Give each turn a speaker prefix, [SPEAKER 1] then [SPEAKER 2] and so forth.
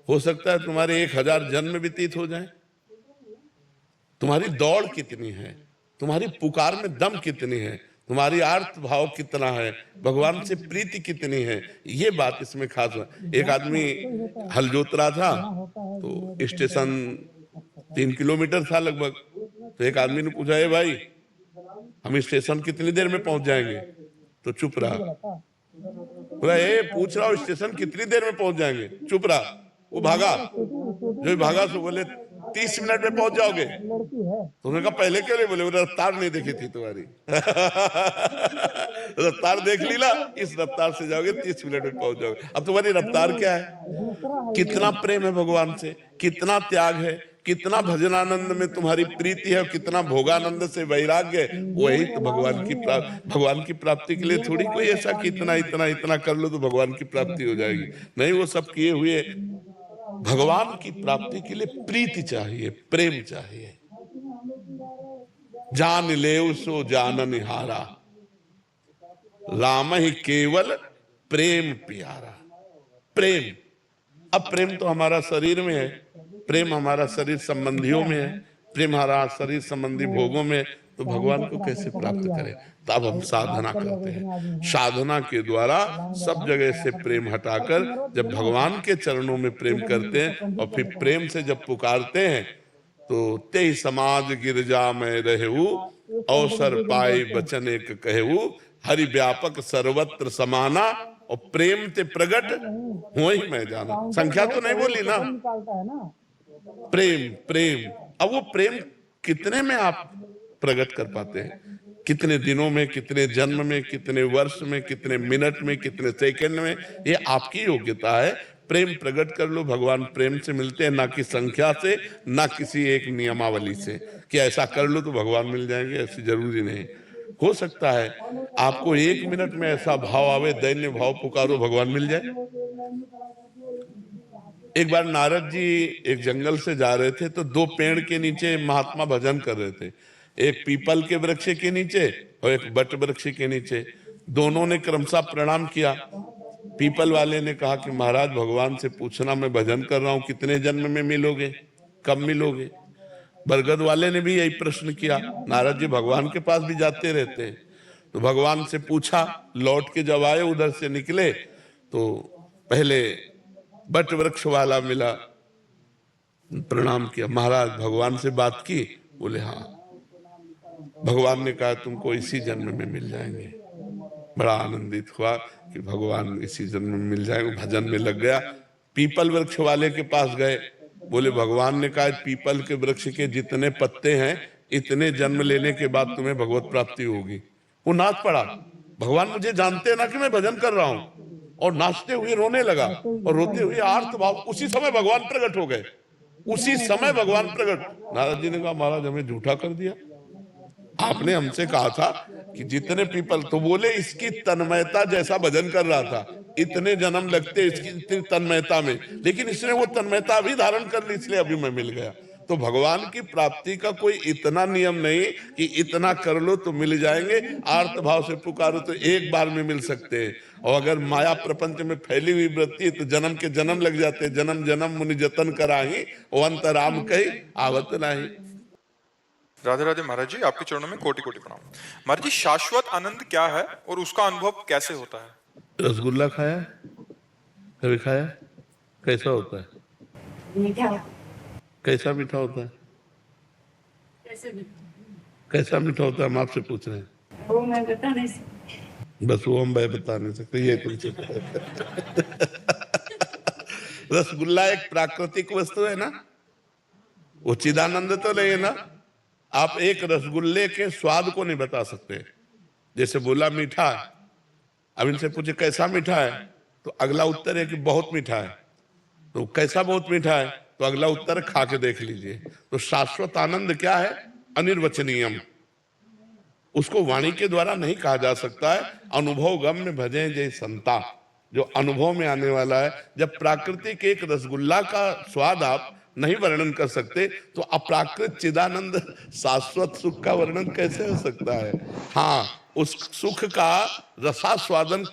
[SPEAKER 1] हो सकता है तुम्हारे 1000 जन्म व्यतीत हो जाए। तुम्हारी दौड़ कितनी है, तुम्हारी पुकार में दम कितनी है, तुम्हारी आर्त भाव कितना है, भगवान से प्रीति कितनी है, ये बात इसमें खास है। एक आदमी हल जोत रहा था, तो स्टेशन 3 किलोमीटर था लगभग। तो एक आदमी ने पूछा, है भाई हम स्टेशन कितनी देर में पहुंच जाएंगे? तो चुप रहा। बोला, ए पूछ रहा हूं स्टेशन कितनी देर में पहुंच जाएंगे? चुप रहा। वो भागा, जो भागा सो बोले 30 मिनट में पहुंच जाओगे। तो उन्होंने कहा पहले क्यों नहीं बोले? रफ्तार नहीं देखी थी तुम्हारी। रफ्तार देख ली ना, इस रफ्तार से जाओगे 30 मिनट में पहुंच जाओगे। अब तुम्हारी रफ्तार क्या है? कितना प्रेम है भगवान से, कितना त्याग है, कितना भजनानंद में तुम्हारी प्रीति है, कितना भोगानंद से वैराग्य है। वही तो भगवान की प्राप्ति के लिए थोड़ी कोई ऐसा कि इतना इतना इतना कर लो तो भगवान की प्राप्ति हो जाएगी। नहीं, वो सब किए हुए भगवान की प्राप्ति के लिए प्रीति चाहिए, प्रेम चाहिए। जान ले सो जाननिहारा, राम ही केवल प्रेम प्यारा। प्रेम, अब प्रेम तो हमारा शरीर में है, प्रेम हमारा शरीर संबंधियों में है, प्रेम हमारा शरीर संबंधी भोगों में। तो भगवान को कैसे प्राप्त करें? तब हम साधना करते हैं। साधना के द्वारा सब जगह से प्रेम हटाकर जब भगवान के चरणों में प्रेम करते हैं और फिर प्रेम से जब पुकारते हैं, तो ते समाज गिरजा में रहेऊ, अवसर पाए वचन एक कहेऊ, हरि व्यापक सर्वत्र समाना, और प्रेम ते प्रगट हो ही मैं जाना। संख्या तो नहीं बोली ना, प्रेम प्रेम। अब वो प्रेम कितने में आप प्रकट कर पाते हैं? कितने दिनों में, कितने जन्म में, कितने वर्ष में, कितने मिनट में, कितने सेकंड में, ये आपकी योग्यता है। प्रेम प्रकट कर लो। भगवान प्रेम से मिलते हैं, ना कि संख्या से, ना किसी एक नियमावली से कि ऐसा कर लो तो भगवान मिल जाएंगे, ऐसी जरूरी नहीं। हो सकता है आपको 1 मिनट में ऐसा भाव आवे, दैन्य भाव, पुकारो भगवान मिल जाए। एक बार नारद जी एक जंगल से जा रहे थे, तो 2 पेड़ के नीचे महात्मा भजन कर रहे थे, एक पीपल के वृक्ष के नीचे और एक बट वृक्ष के नीचे। दोनों ने क्रमशः प्रणाम किया। पीपल वाले ने कहा कि महाराज भगवान से पूछना, मैं भजन कर रहा हूं, कितने जन्म में मिलोगे, कब मिलोगे? बरगद वाले ने भी यही प्रश्न किया। नारद जी भगवान के पास भी जाते रहते हैं, तो भगवान से पूछा। लौट के जब आए, उधर से निकले तो पहले बट वृक्ष वाला मिला, प्रणाम किया। महाराज भगवान से बात की? बोले हाँ। भगवान ने कहा तुमको इसी जन्म में मिल जाएंगे। बड़ा आनंदित हुआ कि भगवान इसी जन्म में मिल जाएंगे, भजन में लग गया। पीपल वृक्ष वाले के पास गए, बोले भगवान ने कहा पीपल के वृक्ष के जितने पत्ते हैं, इतने जन्म लेने के बाद तुम्हें भगवत प्राप्ति होगी। वो नाच पड़ा, भगवान मुझे जानते हैं ना कि मैं भजन कर रहा हूं, और नाचते हुए रोने लगा, और रोते हुए आर्त भाव। उसी समय भगवान प्रकट हो गए, उसी समय भगवान प्रकट। नारद जी ने कहा महाराज हमें झूठा कर दिया, आपने हमसे कहा था कि जितने पीपल, तो बोले इसकी तन्मयता जैसा भजन कर रहा था, इतने जन्म लगते इसकी इतनी तन्मयता में, लेकिन इसने वो तन्मयता भी धारण कर ली, इसलिए अभी मैं मिल गया। तो भगवान की प्राप्ति का कोई इतना नियम नहीं कि इतना कर लो तो मिल जाएंगे। आर्त भाव से पुकारो तो एक बार में मिल सकते हैं, और अगर माया प्रपंच में फैली हुई वृत्ति है तो जन्म के जन्म लग जाते हैं। जन्म जन्म मुनि जतन कराही, अंत राम कही आवत नहीं।
[SPEAKER 2] राधे राधे महाराज जी, आपके चरणों में कोटि कोटि प्रणाम। महाराज जी, शाश्वत आनंद क्या है और उसका अनुभव कैसे होता है?
[SPEAKER 1] रसगुल्ला खाया? कभी खाया? कैसा होता है?
[SPEAKER 3] मीठा।
[SPEAKER 1] कैसा मीठा होता है? कैसा मीठा होता है हम आपसे पूछ रहे हैं।
[SPEAKER 3] वो मैं बता नहीं सकती।
[SPEAKER 1] बस वो हम बता नहीं सकते, ये तुमसे। रसगुल्ला एक प्राकृतिक वस्तु है ना, वो चिदानंद तो नहीं है ना। आप एक रसगुल्ले के स्वाद को नहीं बता सकते। जैसे बोला मीठा है, अब इनसे पूछे कैसा मीठा है, तो अगला उत्तर है कि बहुत मीठा है। तो कैसा बहुत मीठा है, तो अगला उत्तर खा के देख लीजिए। तो शाश्वत आनंद क्या है? अनिर्वचनीयम। उसको वाणी के द्वारा नहीं कहा जा सकता है। अनुभव गम्य भजे जय संता, जो अनुभव में आने वाला है। जब प्राकृतिक एक रसगुल्ला का स्वाद आप नहीं वर्णन कर सकते, तो अप्राकृत चिदानंद शाश्वत सुख का वर्णन कैसे हो सकता है? हाँ, उस सुख का रसास्वादन